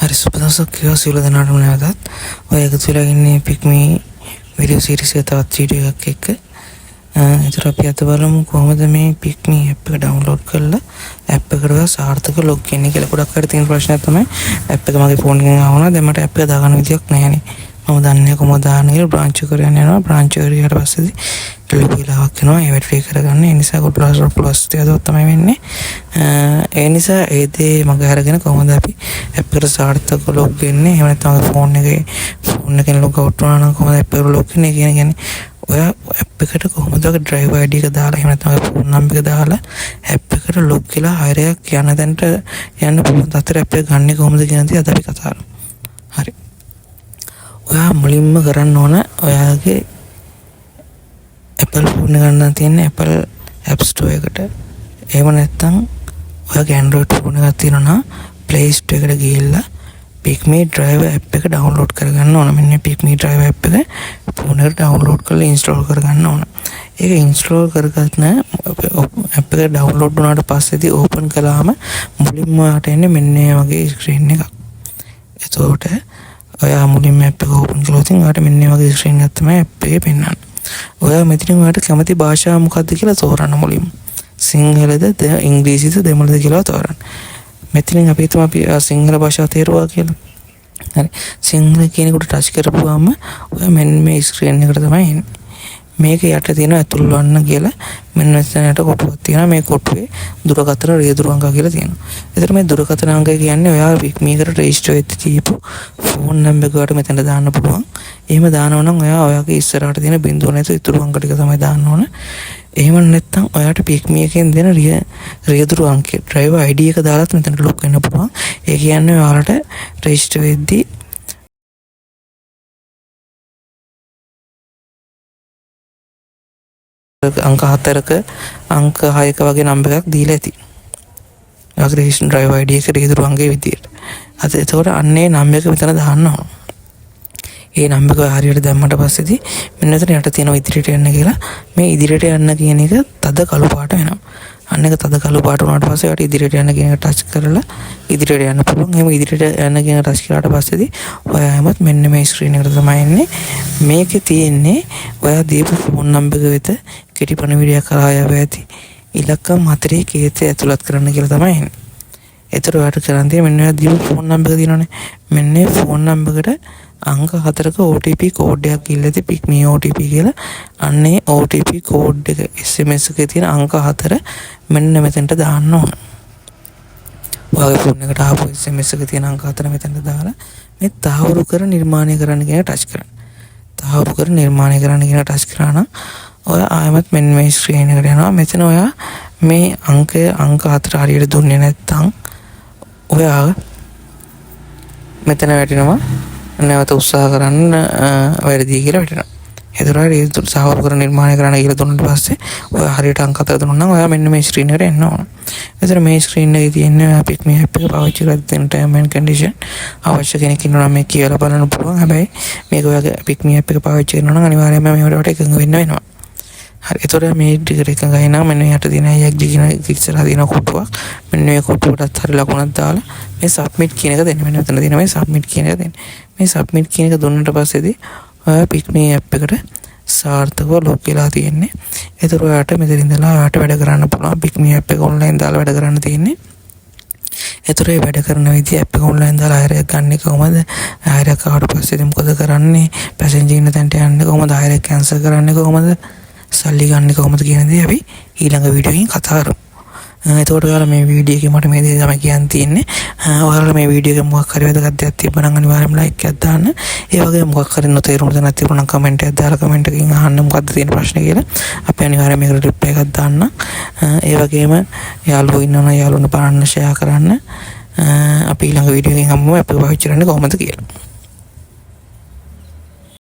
හරි සුපදසක් කියව සියලු දෙනාටම නැවතත් ඔය එකතු වෙලා ඉන්නේ පික්මි වීඩියෝ සීරීස් එක තවත් වීඩියෝ එකක් එක්ක. ඒතර අපි අද බලමු කොහොමද මේ පික්මි ඇප් එක ඩවුන්ලෝඩ් කරලා ඇප් එකට සාර්ථක ලොග් ඉන් කියලා. ගොඩක් අය තියෙන ප්‍රශ්නයක් තමයි ඇප් එක මගේ ෆෝන් එකෙන් ආවම දැන් මට ඇප් එක දාගන්න විදියක් නැහැනේ. මම දන්නේ කොහොමද දාන්නේ කියලා බ්‍රාන්ච් එක කරගෙන යනවා. බ්‍රාන්ච් එක ගියාට පස්සේදී ලොග් වෙලාවක් එනවා. ඒ වෙරිෆයි කරගන්න. ඒ නිසා Google Plus තියදොත් තමයි වෙන්නේ. ඒ නිසා ඒ දේ මගේ අරගෙන කොහොමද අපි ඇප් එකට සාර්ථක ලොග් වෙන්නේ? එහෙම නැත්නම් ෆෝන් එකෙන් ලොග් අවුට් වුණා නම් කොහොමද ඇප් එකට ලොග් වෙන්නේ කියන්නේ ඔය ඇප් එකට කොහොමද ඔය ඩ්‍රයිව් ID එක දාලා එහෙම නැත්නම් ඔය ෆෝන් නම්බර් එක දාලා ඇප් එකට ලොග් වෙලා හයරයක් යන තැනට යන්න පුළුවන්. අතර ඇප් එක ගන්න කොහොමද කියන දේ අද අපි කතා කරමු. හරි. ඔයා මුලින්ම කරන්න ඕන ඔයාගේ Apple ෆෝන් එක ගන්න තියෙන Apple App Store එකට. එහෙම නැත්නම් ඔයාගේ Android ෆෝන් එකක් තියෙනවා නම් Play Store එකට ගිහිල්ලා Pickme Drive app එක download කරගන්න ඕන. මෙන්න Pickme Drive app එක ෆෝන් එකට download කරලා install කරගන්න ඕන. ඒක install කරගන්න app එක download වුණාට පස්සේදී open කළාම මුලින්ම ඔයාට එන්නේ මෙන්න මේ වගේ screen එකක්. එතකොට ඔයා මුලින්ම app එක open කළොත් ඔයාට මෙන්න මේ වගේ screen එකක් තමයි app එකේ පෙන්නන්නේ. ඔයා මෙතනින් ඔයාට කැමති භාෂාව මොකක්ද කියලා තෝරන්න මුලින්ම. සිංහලද ඉංග්‍රීසිද දෙමළද කියලා තෝරන්න. මෙතනින් අපි හිතමු අපි සිංහල භාෂාව තේරුවා කියලා. හරි. සිංහල කියන එකට ටච් කරපුවාම ඔයා මෙන්න මේ ස්ක්‍රීන් එකට තමයි එන්නේ. මේක යට තියෙන ඇතුල් වන්න කියලා මෙන්න මෙතනට කොටුවක් තියෙනවා. මේ කොටුවේ දුරකථන රියදුරු අංක කියලා තියෙනවා. ඒතර මේ දුරකථන අංකය කියන්නේ ඔයා Pickme එකට රෙජිස්ටර් වෙච්ච දීපු ෆෝන් නම්බර් එකට මෙතන දාන්න පුළුවන්. එහෙම දානවා නම් ඔයාගේ ඉස්සරහට තියෙන බිංදුව නැතුව ඉතුරු අංක ටික තමයි දාන්න ඕන. එහෙම නැත්නම් ඔයාට Pickme එකෙන් දෙන රියදුරු අංකය driver ID එක දාලත් මෙතනට ලොග් වෙන්න පුළුවන්. ඒ කියන්නේ ඔයාලට රෙජිස්ටර් වෙද්දී අංක 4ක අංක 6ක වගේ නම්බර් එකක් දීලා ඇති. ඔයාගේ driver ID එක රියදුරු අංකයේ විදියට. අද එතකොට අන්නේ නම්බර් එක මෙතන දාන්න ඕන. ඒ නම්බර එක හරියට දැම්මට පස්සේදී මෙන්න මෙතන යට තියෙනවා ඉදිරියට යන්න කියලා. මේ ඉදිරියට යන්න කියන එක තද කළු පාට වෙනවා. අන්න එක තද කළු පාට වුණාට පස්සේ යට ඉදිරියට යන්න කියන එක ටච් කරලා ඉදිරියට යන්න පුළුවන්. එහෙම ඉදිරියට යන්න කියන ටච් කරාට පස්සේදී ඔයා හැමත් මෙන්න මේ ස්ක්‍රීන් එකට තමයි එන්නේ. මේකේ තියෙන්නේ ඔයා දීපු ෆෝන් නම්බර එක වෙත කෙටි පණිවිඩයක් කරා යව ඇති ඉලක්කම් 4 කේතය ඇතුළත් කරන්න කියලා තමයි එන්නේ. ඒතර ඔයාට කරන් තියෙන්නේ මෙන්න ඔයා දීපු ෆෝන් නම්බර එක තියෙනවනේ. මෙන්න මේ ෆෝන් නම්බර එකට අංක 4ක OTP කෝඩ් එකක් ගිල්ලා තියෙ Pickme OTP කියලා. අන්නේ OTP කෝඩ් එක SMS එකේ තියෙන අංක 4 මෙන්න මෙතනට දාන්න ඕන. ඔයාගේ ෆෝන් එකට ආපු SMS එකේ තියෙන අංක 4 මෙතනට දාලා මේ තහවුරු කර නිර්මාණය කරන්න කියන ටච් කරන්න. තහවුරු කර නිර්මාණය කරන්න කියන ටච් කරා නම් ඔයා ආයෙමත් මෙන්න මේ ස්ක්‍රීන් එකට යනවා. මෙතන ඔයා මේ අංක 4 හරියට දුන්නේ නැත්නම් ඔයා මෙතන වැටෙනවා. නැවත උත්සාහ කරන්න වැරදි කියලා වැටෙනවා. ඒතරයි ඒ සාහවරු කර නිර්මාණය කරන්න කියලා දුන්නාට පස්සේ ඔය හරියට අංක 4 දුන්නා නම් ඔයා මෙන්න මේ ස්ක්‍රීන් එකට එන්න ඕන. ඒතර මේ ස්ක්‍රීන් එකේ තියෙන Pickme app එක පාවිච්චි කරලා තියෙන term and condition අවශ්‍ය කෙනෙක් ඉන්නවා නම් මේ කියලා බලන්න පුළුවන්. හැබැයි මේක ඔයාගේ Pickme app එක පාවිච්චි කරනවා නම් අනිවාර්යයෙන්ම මේවට එකඟ වෙන්න වෙනවා. හරි. ඒතර මේ ටිකට එකඟයි නම් මෙන්න යට තියෙන යක් දිගින ඉස්සරහා තියෙන කොටුවක් මෙන්න මේ කොටුවටත් හරි ලකුණක් දාලා මේ submit කියන එක දෙන්න. මෙන්න මෙතන තියෙන මේ submit කියන එක දෙන්න. මේ submit කියන එක දුන්නාට පස්සේදී ඔයා Pickme app එකට සාර්ථකව ලොග් වෙලා තියෙන්නේ. ඒතර ඔයාට මෙතන ඉඳලා ඔයාට වැඩ කරන්න පුළුවන්. Pickme app එක online දාලා වැඩ කරන්න තියෙන්නේ. ඒතර ඒ වැඩ කරන විදිහ app එක online දාලා හරියක් ගන්න කොහොමද? හරියක් ආවට පස්සේ මොකද කරන්නේ? පැසෙන්ජර් ඉන්න තැනට යන්නේ කොහොමද? හරියක් කැන්සල් කරන්නේ කොහොමද? සල්ලි ගන්න කොහොමද කියන දේ අපි ඊළඟ වීඩියෝ එකකින් කතා කරමු. එතකොට ඔයාලා මේ වීඩියෝ එකේ මට මේ දේ තමයි කියන්න තියෙන්නේ. ඔයාලා මේ වීඩියෝ එක මොකක් හරි වැදගත් දෙයක් තිබ්බනම් අනිවාර්යයෙන්ම ලයික් එකක් දාන්න. ඒ වගේම මොකක් හරි නොතේරුණු තැනක් තිබුණා නම් කමෙන්ට් එකක් දාලා කමෙන්ට් එකකින් අහන්න මොකද්ද තියෙන ප්‍රශ්නේ කියලා. අපි අනිවාර්යයෙන් මේකට රිප්ලයි එකක් දාන්න. ඒ වගේම යාළුවෝ ඉන්නවනම් යාළුවන්ට බලන්න ෂෙයා කරන්න. අපි ඊළඟ වීඩියෝ එකකින් හම්බෙමු. අපි පාවිච්චි කරන්නේ කොහොමද කියලා.